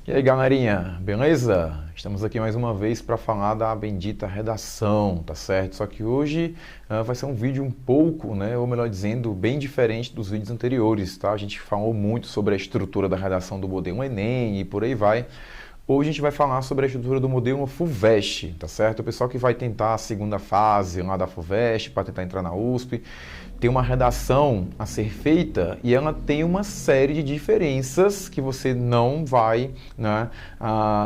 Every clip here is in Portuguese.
E aí, galerinha, beleza? Estamos aqui mais uma vez para falar da bendita redação, tá certo? Só que hoje vai ser um vídeo um pouco, né, ou melhor dizendo, bem diferente dos vídeos anteriores, tá? A gente falou muito sobre a estrutura da redação do modelo Enem e por aí vai. Hoje a gente vai falar sobre a estrutura do modelo FUVEST, tá certo? O pessoal que vai tentar a segunda fase lá da FUVEST para tentar entrar na USP, tem uma redação a ser feita e ela tem uma série de diferenças que você não vai, né,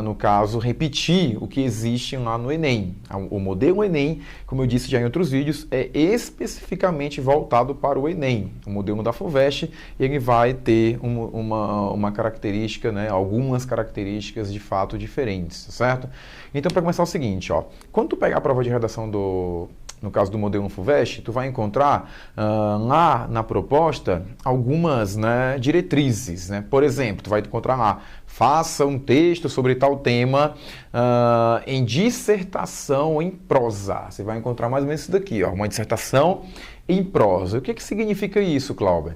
no caso, repetir o que existe lá no Enem. O modelo Enem, como eu disse já em outros vídeos, é especificamente voltado para o Enem. O modelo da FUVEST, ele vai ter uma característica, né, algumas características de fato diferentes, certo? Então, para começar é o seguinte, ó, quando tu pegar a prova de redação no caso do modelo FUVEST, tu vai encontrar lá na proposta algumas, né, diretrizes, né? Por exemplo, tu vai encontrar lá, faça um texto sobre tal tema em dissertação em prosa. Você vai encontrar mais ou menos isso daqui, ó, uma dissertação em prosa. O que significa isso, Cláudio?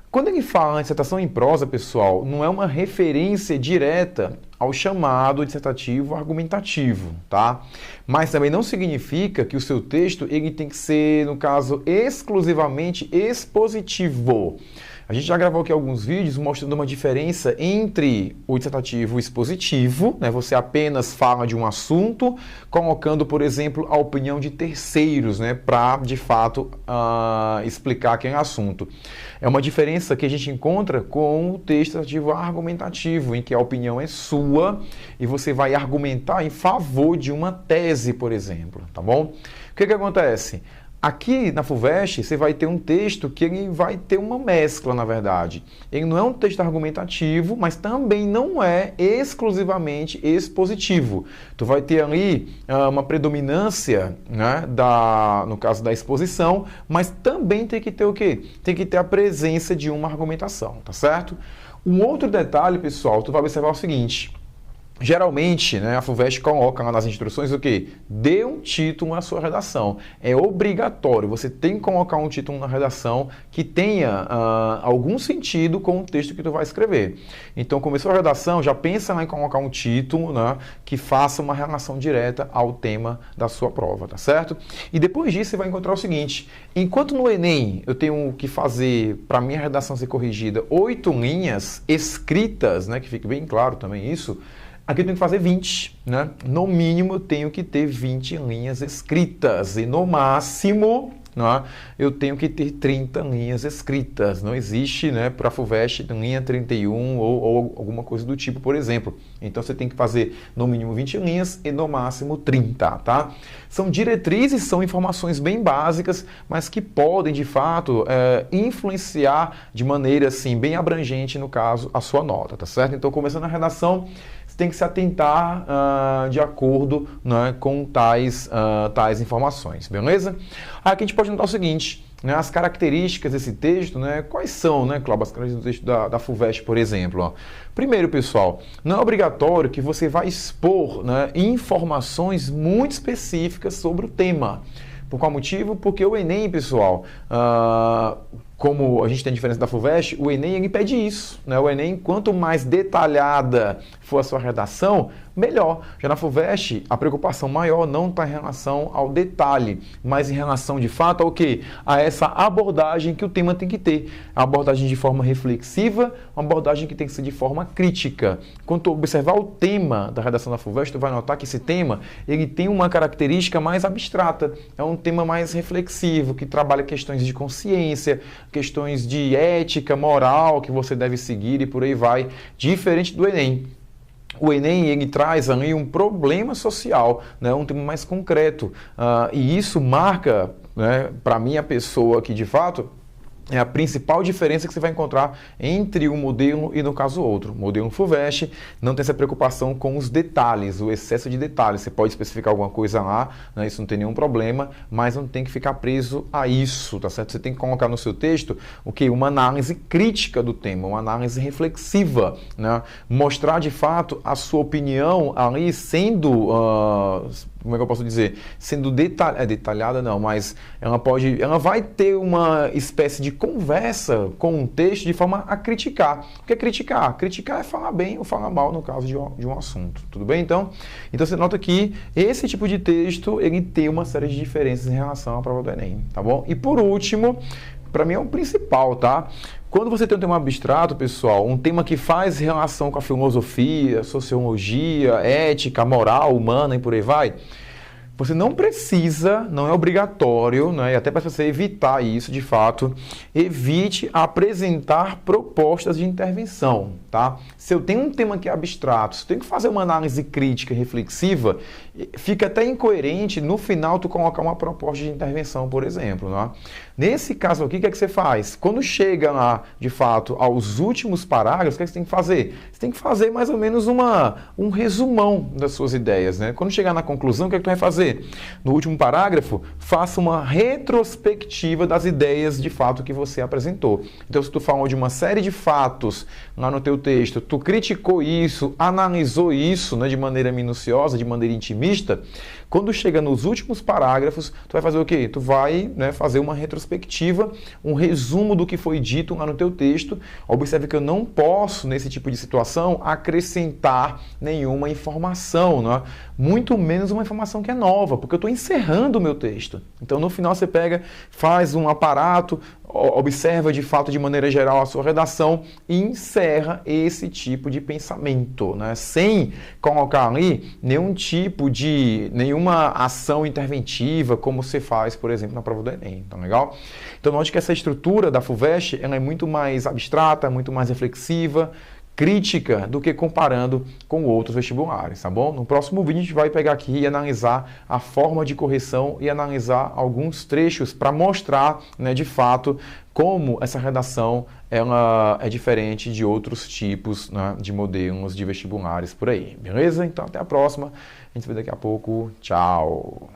Quando ele fala em dissertação em prosa, pessoal, não é uma referência direta ao chamado dissertativo argumentativo, tá? Mas também não significa que o seu texto ele tem que ser, no caso, exclusivamente expositivo. A gente já gravou aqui alguns vídeos mostrando uma diferença entre o dissertativo expositivo, né? Você apenas fala de um assunto, colocando, por exemplo, a opinião de terceiros, né? Para, de fato, explicar aquele assunto. É uma diferença que a gente encontra com o texto dissertativo argumentativo, em que a opinião é sua e você vai argumentar em favor de uma tese, por exemplo, tá bom? O que acontece? Aqui na FUVEST você vai ter um texto que ele vai ter uma mescla, na verdade. Ele não é um texto argumentativo, mas também não é exclusivamente expositivo. Tu vai ter ali uma predominância, né, no caso da exposição, mas também tem que ter o quê? Tem que ter a presença de uma argumentação, tá certo? Um outro detalhe, pessoal, tu vai observar o seguinte. Geralmente, né, a FUVEST coloca lá nas instruções o quê? Dê um título à sua redação. É obrigatório, você tem que colocar um título na redação que tenha algum sentido com o texto que tu vai escrever. Então, começou a redação, já pensa lá em colocar um título, né, que faça uma relação direta ao tema da sua prova, tá certo? E depois disso você vai encontrar o seguinte, enquanto no Enem eu tenho que fazer, para minha redação ser corrigida, 8 linhas escritas, né, que fique bem claro também isso, aqui eu tenho que fazer 20, né? No mínimo eu tenho que ter 20 linhas escritas e no máximo, né, eu tenho que ter 30 linhas escritas. Não existe, né, para a FUVEST linha 31 ou alguma coisa do tipo, por exemplo. Então você tem que fazer no mínimo 20 linhas e no máximo 30, tá? São diretrizes, são informações bem básicas, mas que podem, de fato, influenciar de maneira, assim, bem abrangente, no caso, a sua nota, tá certo? Então, começando a redação, você tem que se atentar de acordo, né, com tais informações, beleza? Aqui a gente pode notar o seguinte, né, as características desse texto, né, quais são, né, Cláudio, as características do texto da FUVEST, por exemplo? Ó. Primeiro, pessoal, não é obrigatório que você vá expor, né, informações muito específicas sobre o tema. Por qual motivo? Porque o Enem, pessoal, como a gente tem a diferença da FUVEST, o Enem ele pede isso, né? O Enem, quanto mais detalhada for a sua redação, melhor. Já na FUVEST, a preocupação maior não está em relação ao detalhe, mas em relação, de fato, ao quê? A essa abordagem que o tema tem que ter. A abordagem de forma reflexiva, uma abordagem que tem que ser de forma crítica. Quando tu observar o tema da redação da FUVEST, tu vai notar que esse tema ele tem uma característica mais abstrata. É um tema mais reflexivo, que trabalha questões de consciência, questões de ética, moral que você deve seguir e por aí vai, diferente do Enem. O Enem ele traz ali um problema social, né, um tema mais concreto, e isso marca, né, para mim, a pessoa que de fato é a principal diferença que você vai encontrar entre um modelo e, no caso, outro. O modelo FUVEST não tem essa preocupação com os detalhes, o excesso de detalhes. Você pode especificar alguma coisa lá, né, isso não tem nenhum problema, mas não tem que ficar preso a isso, tá certo? Você tem que colocar no seu texto o quê? Uma análise crítica do tema, uma análise reflexiva, né? Mostrar, de fato, a sua opinião ali sendo como é que eu posso dizer, sendo detalhada não, mas ela vai ter uma espécie de conversa com um texto de forma a criticar. O que é criticar? Criticar é falar bem ou falar mal no caso de um assunto, tudo bem? Então você nota que esse tipo de texto, ele tem uma série de diferenças em relação à prova do Enem, tá bom? E por último, para mim é o principal, tá? Quando você tem um tema abstrato, pessoal, um tema que faz relação com a filosofia, sociologia, ética, moral, humana e por aí vai, você não precisa, não é obrigatório, né? E até para você evitar isso, de fato, evite apresentar propostas de intervenção, tá? Se eu tenho um tema que é abstrato, se eu tenho que fazer uma análise crítica e reflexiva, fica até incoerente no final tu colocar uma proposta de intervenção, por exemplo, né? Nesse caso aqui, o que é que você faz? Quando chega lá, de fato, aos últimos parágrafos, o que é que você tem que fazer? Você tem que fazer mais ou menos um resumão das suas ideias, né? Quando chegar na conclusão, o que é que tu vai fazer? No último parágrafo, faça uma retrospectiva das ideias de fato que você apresentou. Então, se tu falou de uma série de fatos lá no teu texto, tu criticou isso, analisou isso, né, de maneira minuciosa, de maneira intimista, quando chega nos últimos parágrafos, tu vai fazer o quê? Tu vai, né, fazer uma retrospectiva, um resumo do que foi dito lá no teu texto. Observe que eu não posso, nesse tipo de situação, acrescentar nenhuma informação, né? Muito menos uma informação que é nova, porque eu estou encerrando o meu texto. Então, no final, você pega, faz um aparato, observa de fato de maneira geral a sua redação e encerra esse tipo de pensamento, né? Sem colocar ali nenhuma ação interventiva, como você faz, por exemplo, na prova do Enem. Então, legal? Então, note que essa estrutura da FUVEST ela é muito mais abstrata, muito mais reflexiva, crítica do que comparando com outros vestibulares, tá bom? No próximo vídeo a gente vai pegar aqui e analisar a forma de correção e analisar alguns trechos para mostrar, né, de fato, como essa redação ela é diferente de outros tipos, né, de modelos de vestibulares por aí, beleza? Então até a próxima, a gente se vê daqui a pouco, tchau!